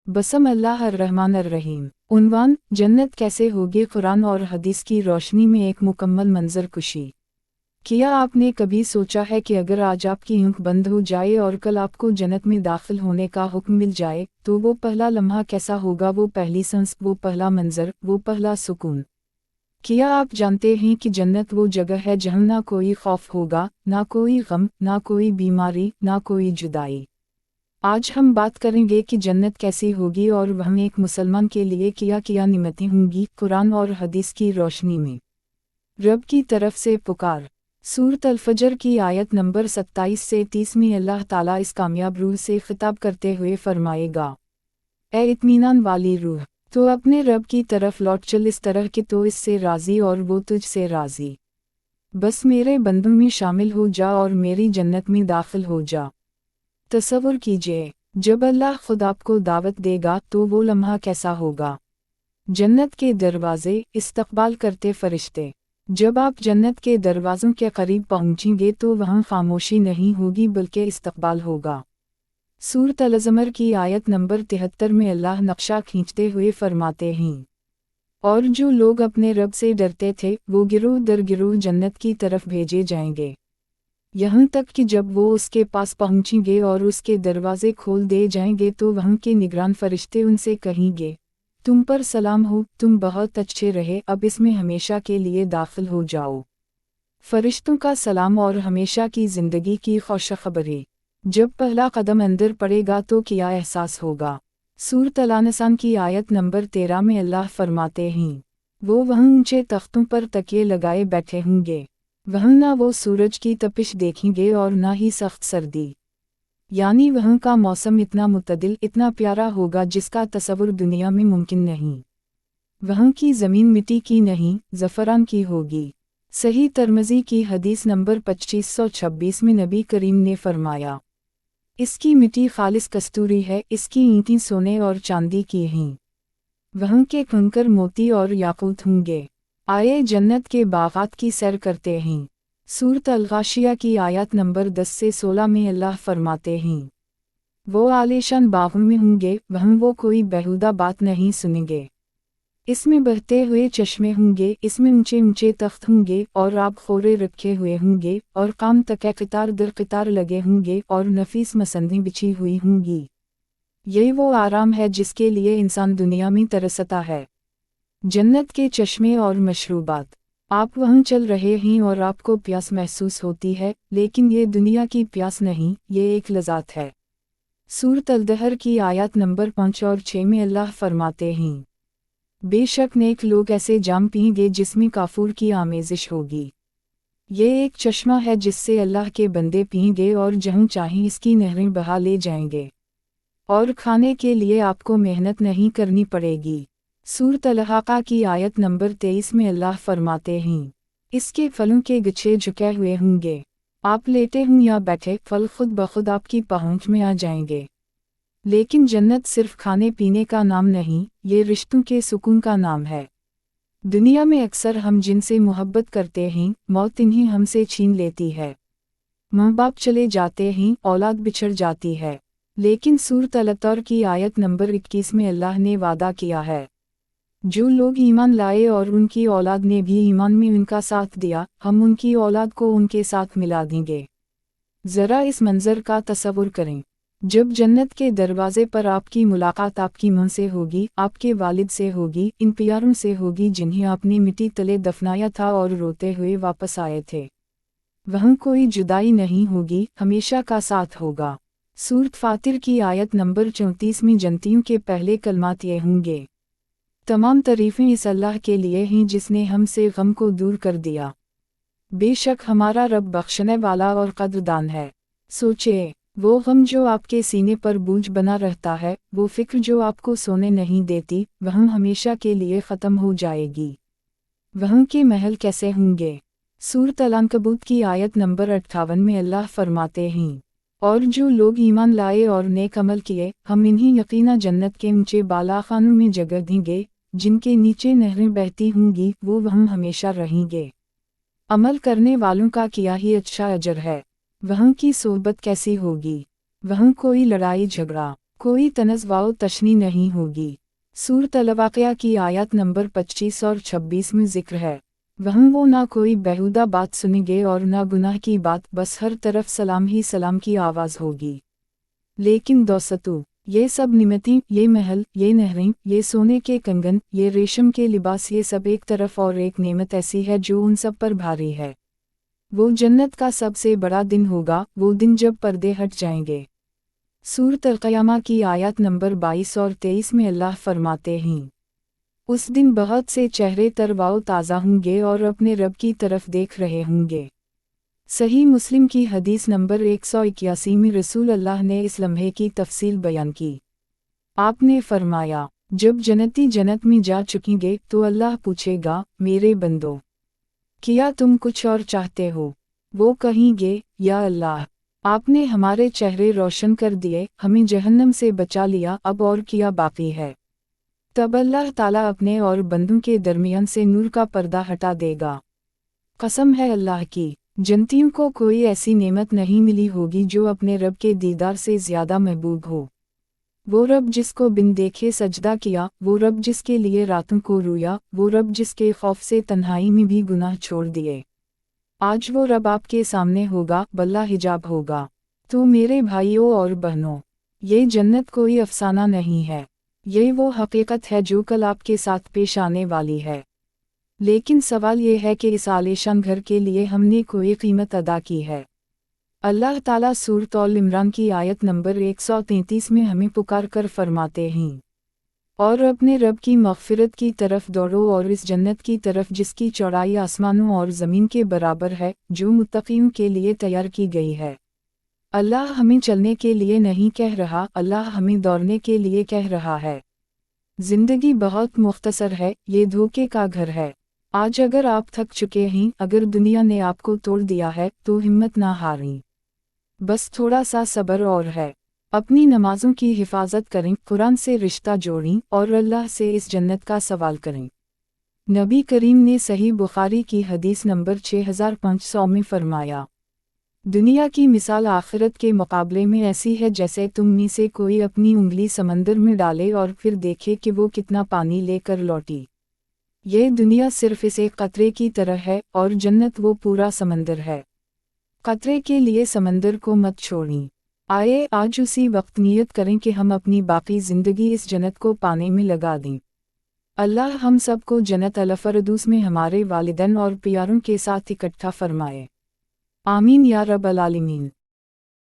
बसम अल्लाह अर्रहमान अर्रहीम। उन्वान, जन्नत कैसे होगी। कुरान और हदीस की रोशनी में एक मुकम्मल मंजर कुशी। क्या आपने कभी सोचा है कि अगर आज आपकी आँख बंद हो जाए और कल आपको जन्नत में दाखिल होने का हुक्म मिल जाए तो वो पहला लम्हा कैसा होगा, वो पहली सांस, वो पहला मंजर, वो पहला सुकून। क्या आप जानते हैं कि जन्नत वो जगह है जहाँ ना कोई खौफ होगा, ना कोई गम, ना कोई बीमारी, ना कोई जुदाई। आज हम बात करेंगे कि जन्नत कैसी होगी और वहाँ एक मुसलमान के लिए क्या निमतें होंगी, कुरान और हदीस की रोशनी में। रब की तरफ से पुकार। सूरत अल-फजर की आयत नंबर 27 से 30 में अल्लाह ताला इस कामयाब रूह से खिताब करते हुए फरमाएगा, ए इत्मीनान वाली रूह, तो अपने रब की तरफ लौट चल, इस तरह कि तो इससे राज़ी और वो तुझसे राज़ी। बस मेरे बंदों में शामिल हो जा और मेरी जन्नत में दाखिल हो जा। तसव्वुर कीजिए, जब अल्लाह खुद आपको दावत देगा तो वो लम्हा कैसा होगा। जन्नत के दरवाज़े, इस्तकबाल करते फरिश्ते। जब आप जन्नत के दरवाज़ों के करीब पहुंचेंगे तो वहाँ खामोशी नहीं होगी बल्कि इस्तकबाल होगा। सूरत अल-ज़मर की आयत नंबर 73 में अल्लाह नक्शा खींचते हुए फरमाते हैं, और जो लोग अपने रब से डरते थे वो गिरोह दर गिरोह जन्नत की तरफ भेजे जाएंगे, यहाँ तक कि जब वो उसके पास पहुंचेंगे और उसके दरवाजे खोल दे जाएंगे तो वहाँ के निगरान फरिश्ते उनसे कहेंगे, तुम पर सलाम हो, तुम बहुत अच्छे रहे, अब इसमें हमेशा के लिए दाखिल हो जाओ। फरिश्तों का सलाम और हमेशा की ज़िंदगी की खुशखबरी। जब पहला कदम अंदर पड़ेगा तो क्या एहसास होगा। सूरत अल-इंसान की आयत नंबर 13 में अल्लाह फरमाते हैं, वो वहाँ ऊंचे तख्तों पर तकिए लगाए बैठे होंगे, वहाँ ना वो सूरज की तपिश देखेंगे और ना ही सख्त सर्दी। यानी वहाँ का मौसम इतना मुतदिल, इतना प्यारा होगा जिसका तसव्वुर दुनिया में मुमकिन नहीं। वहाँ की ज़मीन मिट्टी की नहीं, ज़फ़रान की होगी। सही तिरमिज़ी की हदीस नंबर 2526 में नबी करीम ने फरमाया, इसकी मिट्टी खालिस कस्तूरी है, इसकी ईंटें सोने और चांदी की हैं। वहाँ के कंकर मोती और याकूत होंगे। आए जन्नत के बागात की सैर करते हैं। सूरत अल-गाशिया की आयत नंबर 10 से 16 में अल्लाह फरमाते हैं, वो आलीशान बागों में होंगे, वहाँ वो कोई बेहुदा बात नहीं सुनेंगे। इसमें बहते हुए चश्मे होंगे, इसमें ऊंचे ऊंचे तख्त होंगे और आब खोरे रखे हुए होंगे और काम तक कतार दर कतार लगे होंगे और नफीस मसंदें बिछी हुई होंगी। यही वो आराम है जिसके लिए इंसान दुनिया में तरसता है। जन्नत के चश्मे और मशरूबात। आप वहाँ चल रहे हैं और आपको प्यास महसूस होती है, लेकिन ये दुनिया की प्यास नहीं, ये एक लज़्ज़त है। सूरत अल-दहर की आयत नंबर 5 और 6 में अल्लाह फरमाते हैं, बेशक नेक लोग ऐसे जाम पिएंगे जिसमें काफूर की आमेज़िश होगी। ये एक चश्मा है जिससे अल्लाह के बंदे पिएंगे और जहाँ चाहें इसकी नहरें बहा ले जाएंगे, और खाने के लिए आपको मेहनत नहीं करनी पड़ेगी। सूरत अल-हाक़ा की आयत नंबर 23 में अल्लाह फरमाते हैं, इसके फलों के गुच्छे झुके हुए होंगे, आप लेटे हों या बैठे, फल खुद ब खुद आपकी पहुँच में आ जाएंगे। लेकिन जन्नत सिर्फ खाने पीने का नाम नहीं, ये रिश्तों के सुकून का नाम है। दुनिया में अक्सर हम जिनसे मोहब्बत करते हैं, मौत इन्हीं हमसे छीन लेती है। माँ बाप चले जाते हैं, औलाद बिछड़ जाती है, लेकिन सूरत अल-तौर की आयत नंबर 21 में अल्लाह ने वादा किया है, जो लोग ईमान लाए और उनकी औलाद ने भी ईमान में उनका साथ दिया, हम उनकी औलाद को उनके साथ मिला देंगे। ज़रा इस मंज़र का तसव्वुर करें, जब जन्नत के दरवाज़े पर आपकी मुलाकात आपकी माँ से होगी, आपके वालिद से होगी, इन प्यारों से होगी जिन्हें आपने मिट्टी तले दफनाया था और रोते हुए वापस आए थे। वहाँ कोई जुदाई नहीं होगी, हमेशा का साथ होगा। सूरत फातिर की आयत नंबर 34 में जन्नतियों के पहले कलमात ये होंगे, तमाम तारीफ़ें इस अल्लाह के लिए हैं जिसने हमसे गम को दूर कर दिया। बेशक हमारा रब बख्शने वाला और कद्रदान है। सोचिए, वो गम जो आपके सीने पर बोझ बना रहता है, वो फिक्र जो आपको सोने नहीं देती, वहाँ हमेशा के लिए ख़त्म हो जाएगी। वहाँ के महल कैसे होंगे। सूरत अल-अनकबूत की आयत नंबर 58 में अल्लाह फरमाते हैं, और जो लोग ईमान लाए और नेक अमल किए, हम इन्हीं यकीना जन्नत के ऊंचे बालाखानों में जगह देंगे, जिनके नीचे नहरें बहती होंगी, वो वहाँ हमेशा रहेंगे। अमल करने वालों का क्या ही अच्छा अजर है। वहाँ की सोहबत कैसी होगी। वहाँ कोई लड़ाई झगड़ा, कोई तनज़्वाओ तशनी नहीं होगी। सूरत अल-वाक़िया की आयत नंबर 25 और 26 में ज़िक्र है, वहाँ वो ना कोई बेहुदा बात सुनेंगे और ना गुनाह की बात, बस हर तरफ सलाम ही सलाम की आवाज़ होगी। लेकिन दोस्तों, ये सब निमतें, ये महल, ये नहरें, ये सोने के कंगन, ये रेशम के लिबास, ये सब एक तरफ, और एक नेमत ऐसी है जो उन सब पर भारी है। वो जन्नत का सबसे बड़ा दिन होगा, वो दिन जब पर्दे हट जाएंगे। सूरत अल-क़यामा की आयत नंबर 22 और 23 में अल्लाह फरमाते हैं, उस दिन बहुत से चेहरे तरवाओ ताज़ा होंगे और अपने रब की तरफ देख रहे होंगे। सही मुस्लिम की हदीस नंबर 181 में रसूल अल्लाह ने इस लम्हे की तफसील बयान की। आपने फरमाया, जब जन्नती जन्नत में जा चुकेंगे तो अल्लाह पूछेगा, मेरे बंदो, क्या तुम कुछ और चाहते हो? वो कहेंगे, या अल्लाह, आपने हमारे चेहरे रोशन कर दिए, हमें जहन्नम से बचा लिया, अब और क्या बाकी है? तब अल्लाह ताला अपने और बंदों के दरमियान से नूर का पर्दा हटा देगा। कसम है अल्लाह की, जन्नतियों को कोई ऐसी नेमत नहीं मिली होगी जो अपने रब के दीदार से ज़्यादा महबूब हो। वो रब जिसको बिन देखे सजदा किया, वो रब जिसके लिए रातों को रोया, वो रब जिसके खौफ से तन्हाई में भी गुनाह छोड़ दिए। आज वो रब आपके सामने होगा, बल्ला हिजाब होगा। तो मेरे भाइयों और बहनों, ये जन्नत कोई अफसाना नहीं है, ये वो हकीकत है जो कल आपके साथ पेश आने वाली है। लेकिन सवाल ये है कि इस आलीशान घर के लिए हमने कोई कीमत अदा की है। अल्लाह ताला सूरत अल इमरान की आयत नंबर 133 में हमें पुकार कर फरमाते हैं, और अपने रब की मग़फ़िरत की तरफ दौड़ो और इस जन्नत की तरफ जिसकी चौड़ाई आसमानों और ज़मीन के बराबर है, जो मुत्तक़ियों के लिए तैयार की गई है। अल्लाह हमें चलने के लिए नहीं कह रहा, अल्लाह हमें दौड़ने के लिए कह रहा है। ज़िंदगी बहुत मुख्तसर है, ये धोखे का घर है। आज अगर आप थक चुके हैं, अगर दुनिया ने आपको तोड़ दिया है, तो हिम्मत ना हारें। बस थोड़ा सा सब्र और है। अपनी नमाज़ों की हिफाजत करें, कुरान से रिश्ता जोड़ें और अल्लाह से इस जन्नत का सवाल करें। नबी करीम ने सही बुखारी की हदीस नंबर 6500 में फरमाया, दुनिया की मिसाल आखिरत के मुकाबले में ऐसी है जैसे तुम में से कोई अपनी उंगली समंदर में डाले और फिर देखे कि वो कितना पानी लेकर लौटी। ये दुनिया सिर्फ इस एक कतरे की तरह है और जन्नत वो पूरा समंदर है। कतरे के लिए समंदर को मत छोड़ें। आइए आज उसी वक्त नियत करें कि हम अपनी बाकी ज़िंदगी इस जन्नत को पाने में लगा दें। अल्लाह हम सब को जन्नत अल-फ़रदौस में हमारे वालिदैन और प्यारों के साथ इकट्ठा फरमाए। आमीन या रब्बल आलमीन।